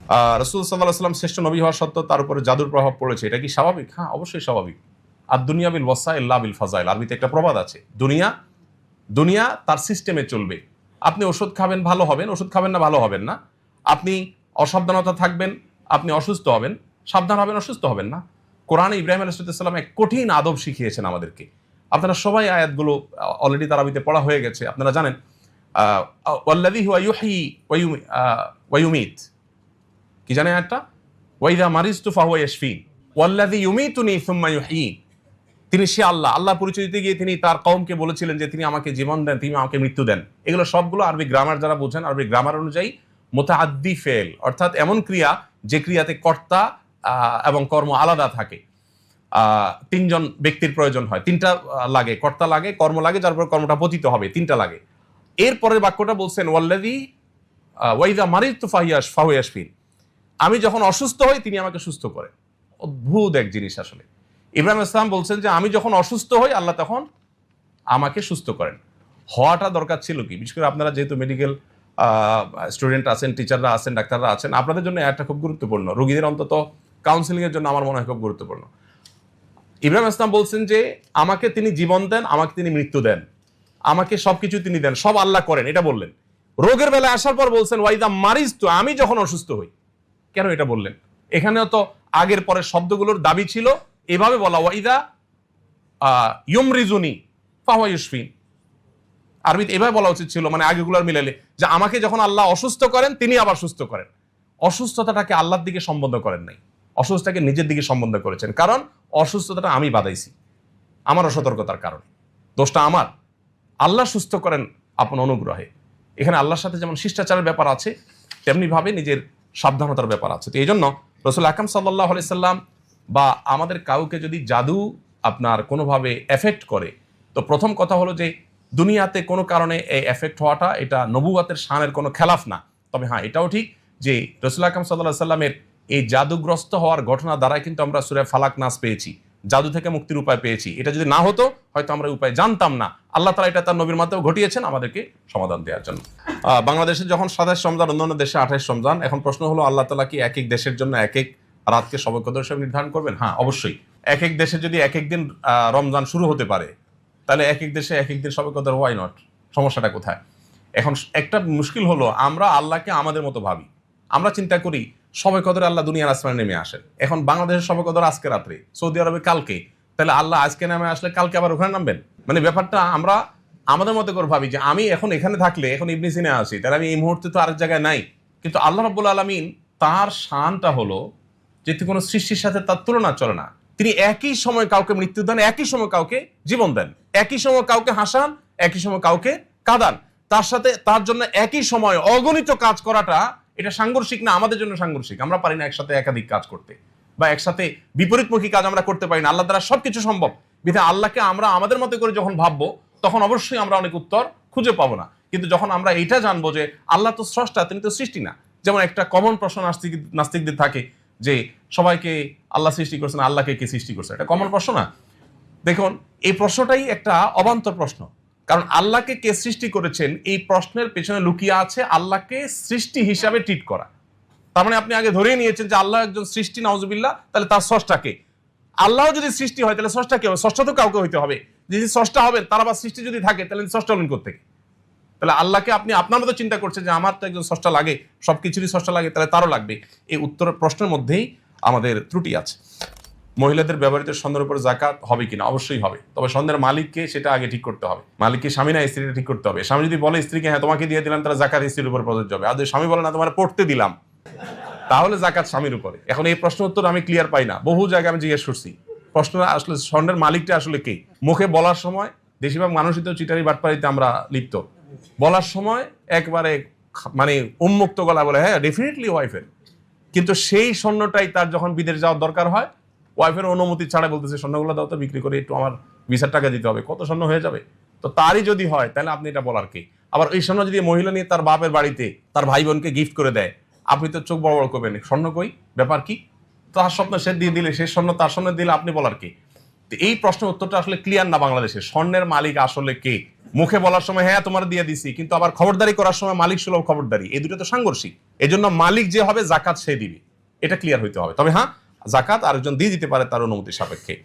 রাসূল সাল্লাল্লাহু আলাইহি ওয়াসাল্লাম শ্রেষ্ঠ নবী হওয়া সত্ত্বেও তার উপরে জাদুর প্রভাব পড়েছে, এটা কি স্বাভাবিক? হ্যাঁ, অবশ্যই স্বাভাবিক। আর দুনিয়া বিল ওয়াসাইল লা বিল ফাজাইল, আরবিতে একটা প্রবাদ আছে, দুনিয়া তার সিস্টেমে চলবে। আপনি ওষুধ খাবেন ভালো হবেন, ওষুধ খাবেন না ভালো হবেন না। আপনি অসাবধানতা থাকবেন, আপনি অসুস্থ হবেন, সাবধান হবেন, অসুস্থ হবেন না। কোরআনে ইব্রাহিম আলাইহিস সালাম এক কঠিন আদব শিখিয়েছেন আমাদেরকে। আপনারা সবাই আয়াতগুলো অলরেডি তারাবিতে পড়া হয়ে গেছে, আপনারা জানেন। ওয়াল্লাযী হুয়া ইউহয়ী ওয়া ইউমীত, কি জানেন আয়াতটা? ওয়াইদা মারিজতু ফাহুয়া ইয়াশফিন ওয়াল্লাযী ইউমীতুনি সুম্মা ইউহয়ীন। তিনি সে আল্লাহ পরিচয় দিতে গিয়ে তিনি তার কওমকে বলেছিলেন যে তিনি আমাকে জীবন দেন, তিনি আমাকে মৃত্যু দেন। এগুলো সবগুলো আরবি গ্রামার যারা বোঝেন, আরবি গ্রামার অনুযায়ী মুতাআদ্দি ফেল, অর্থাৎ এমন ক্রিয়া যে ক্রিয়াতে কর্তা এবং কর্ম আলাদা থাকে। তিনজন ব্যক্তির প্রয়োজন হয়, তিনটা লাগে, কর্তা লাগে, কর্ম লাগে, যার পর কর্মটা পতিত হবে, তিনটা লাগে। এরপরের বাক্যটা বলছেন ওয়াল্লাযী ওয়াইদা মারিজতু ফাহুয়া ইয়াশফিন, আমি যখন অসুস্থ হই তিনি আমাকে সুস্থ করেন। অদ্ভুত এক জিনিস আসলে। ইব্রাহিম ইসলাম বলছেন যে আমি যখন অসুস্থ হই আল্লাহ তখন আমাকে সুস্থ করেন। হওয়াটা দরকার ছিল কি? বিশেষ করে আপনারা যেহেতু মেডিকেল স্টুডেন্ট আছেন, টিচাররা আছেন, ডাক্তাররা আছেন, আপনাদের জন্য একটা খুব গুরুত্বপূর্ণ, রোগীদের অন্তত কাউন্সিলিং এর জন্য আমার মনে হয় খুব গুরুত্বপূর্ণ। ইব্রাহিম ইসলাম বলছেন যে আমাকে তিনি জীবন দেন, আমাকে তিনি মৃত্যু দেন, আমাকে সবকিছু তিনি দেন, সব আল্লাহ করেন, এটা বললেন। রোগের বেলায় আসার পর বলছেন ওয়াইদা মারিজতু, আমি যখন অসুস্থ হই। কেন এটা বললেন? এখানেও তো আগের পরের শব্দগুলোর দাবি ছিল এভাবে বলা, ওয়াইদা ইউমরিজুনি ফাহুয়া ইউশফিন। আরবিতে এভাবে বলা উচিত ছিল, মানে আগেগুলোর মিলালে, যে আমাকে যখন আল্লাহ অসুস্থ করেন তিনি আবার সুস্থ করেন। অসুস্থতাটাকে আল্লাহর দিকে সম্বন্ধ করেন নাই, অসুস্থতাকে নিজের দিকে সম্বন্ধ করেছেন। কারণ অসুস্থতাটা আমি বাধাইছি, আমার অসতর্কতার কারণে, দোষটা আমার। আল্লাহ সুস্থ করেন আপন অনুগ্রহে। এখানে আল্লাহর সাথে যেমন শিষ্টাচারের ব্যাপার আছে, তেমনি ভাবে নিজের সাবধানতার ব্যাপার আছে। তো এই জন্য রাসূল আকরাম সাল্লাল্লাহু আলাইহি সাল্লাম বা আমাদের কাউকে যদি জাদু আপনার কোনোভাবে এফেক্ট করে, তো প্রথম কথা হলো যে দুনিয়াতে কোনো কারণে এই এফেক্ট হওয়াটা এটা নবুওয়াতের শানের কোনো খেলাফ না। তবে হ্যাঁ, এটাও ঠিক যে রাসূল আকরাম সাল্লাল্লাহু আলাইহি সাল্লামের এই জাদুগ্রস্ত হওয়ার ঘটনা দ্বারাই কিন্তু আমরা সূরা ফালাক নাস পেয়েছি, জাদু থেকে মুক্তির উপায় পেয়েছি। এটা যদি না হতো হয়তো আমরা উপায় জানতাম না। আল্লাহ তাআলা এটা তার নবীর মাধ্যমে ঘটিয়েছেন আমাদেরকে সমাধান দেওয়ার জন্য। বাংলাদেশে যখন 27 রমজান, অন্যান্য দেশে 28 রমজান। এখন প্রশ্ন হলো আল্লাহ তাআলা কি এক এক দেশের জন্য এক এক রাতকে শবে কদর হিসেবে নির্ধারণ করবেন? হ্যাঁ, অবশ্যই। এক এক দেশে যদি এক এক দিন রমজান শুরু হতে পারে, তাহলে এক এক দেশে এক এক দিন শবে কদর, হোয়াই নট? সমস্যাটা কোথায়? এখন একটা মুশকিল হলো আমরা আল্লাহকে আমাদের মতো ভাবি। আমরা চিন্তা করি শবে কদরে আল্লাহ দুনিয়ার আসমানে নেমে আসেন। এখন বাংলাদেশের শবে কদর আজকে রাত্রে, সৌদি আরবে কালকে, তাহলে আল্লাহ আজকে নেমে আসলে কালকে আবার ওখানে নামবেন? মানে ব্যাপারটা আমরা আমাদের মতো করে ভাবি যে আমি এখন এখানে থাকলে, এখন ইবনে সিনা আছি, তাহলে আমি এই মুহূর্তে তো আরেক জায়গায় নাই। কিন্তু আল্লাহ রাব্বুল আলামিন, তার শানটা হলো যে কোনো সৃষ্টির সাথে তার তুলনা চলে না। তিনি একই সময় কাউকে মৃত্যু দেন, একই সময় কাউকে জীবন দেন, একই সময় কাউকে হাসান, একই সময় কাউকে কাঁদান। তার সাথে তার জন্য একই সময় অগণিত কাজ করাটা এটা সাংঘর্ষিক না? আমাদের জন্য সাংঘর্ষিক। আমরা পারি না একসাথে একাধিক কাজ করতে, বা একসাথে বিপরীতমুখী কাজ আমরা করতে পারি না। আল্লাহ দ্বারা সবকিছু সম্ভব। বিধায় আল্লাহকে আমরা আমাদের মতো করে যখন ভাববো, তখন অবশ্যই আমরা অনেক উত্তর খুঁজে পাবো না। কিন্তু যখন আমরা এটা জানবো যে আল্লাহ তো স্রষ্টা, তিনি তো সৃষ্টি না। যেমন একটা কমন প্রশ্ন নাস্তিকদের থাকে যে সবাইকে আল্লাহ সৃষ্টি করছেন, আল্লাহকে কে সৃষ্টি করছে? এটা কমন প্রশ্ন না? দেখুন, এই প্রশ্নটাই একটা অবান্তর প্রশ্ন। কারণ আল্লাহকে কে সৃষ্টি করেছেন, এই প্রশ্নের পেছনে লুকিয়ে আছে আল্লাহকে সৃষ্টি হিসাবে ট্রিট করা। তার মানে আপনি আগে ধরেই নিয়েছেন যে আল্লাহ একজন সৃষ্টি, নাউজুবিল্লাহ, তাহলে তার স্রষ্টাকে। আল্লাহ যদি সৃষ্টি হয় তাহলে স্রষ্টা কে হবে? স্রষ্টা তো কাউকে হইতে হবে। যদি স্রষ্টা হবেন, তার আবার সৃষ্টি যদি থাকে, তাহলে স্রষ্টা হলেন কোত্থেকে? তাহলে আল্লাহকে আপনি আপনার মতো চিন্তা করছেন যে আমার তো একজন স্রষ্টা লাগে, সবকিছুরই স্রষ্টা লাগে, তাহলে তারও লাগবে। এই উত্তর প্রশ্নের মধ্যেই আমাদের ত্রুটি আছে। মহিলাদের ব্যবহৃত স্বর্ণের উপর যাকাত হবে কিনা? অবশ্যই হবে। তবে স্বর্ণের মালিককে সেটা আগে ঠিক করতে হবে। মালিককে স্বামী না স্ত্রীটা ঠিক করতে হবে। স্বামী যদি বলে স্ত্রীকে হ্যাঁ তোমাকে দিয়ে দিলাম, তাহলে যাকাত স্ত্রীর উপর প্রযোজ্য হবে। আর যদি স্বামী বলে না তোমার পড়তে দিলাম, তাহলে যাকাত স্বামীর উপরে। এখন এই প্রশ্ন উত্তর আমি ক্লিয়ার পাই না, বহু জায়গায় আমি জিজ্ঞেস করছি। প্রশ্ন আসলে স্বর্ণের মালিকটা আসলে কে? মুখে বলার সময় বেশিরভাগ মানুষই তো চিটারি বাটপারিতে আমরা লিপ্ত। বলার সময় একবারে মানে উন্মুক্ত গলা বলে হ্যাঁ ডেফিনেটলি ওয়াইফের, কিন্তু সেই স্বর্ণটাই তার যখন বিদেশ যাওয়ার দরকার হয়, ওয়াইফের অনুমতি ছাড়া বলতেছে স্বর্ণগুলো দাও তো, বিক্রি করে একটু আমার ভিসার টাকা দিতে হবে, কত স্বর্ণ হয়ে যাবে। তো তারই যদি হয় তাহলে আপনি এটা বলার কে? আবার এই স্বর্ণ যদি মহিলা নিয়ে তার বাপের বাড়িতে তার ভাই বোনকে গিফট করে দেয়, আপনি তো চোখ বড় বড় করবেন, স্বর্ণ কই, ব্যাপার কি? তার স্বপ্ন সে দিয়ে দিলে, সে স্বর্ণ তার স্বর্ণ দিলে আপনি বলার কে? তো এই প্রশ্নের উত্তরটা আসলে ক্লিয়ার না বাংলাদেশে। স্বর্ণের মালিক আসলে কে? মুখে বলার সময় হ্যাঁ তোমার দিয়ে দিছি, কিন্তু আবার খবরদারি করার সময় মালিক সুলভ খবরদারি, এই দুটো তো সাংঘর্ষিক। এই জন্য মালিক যে হবে জাকাত সে দিবে, এটা ক্লিয়ার হইতে হবে। তবে হ্যাঁ, জাকাত আরেকজন দিয়ে দিতে পারে তার অনুমতি সাপেক্ষে।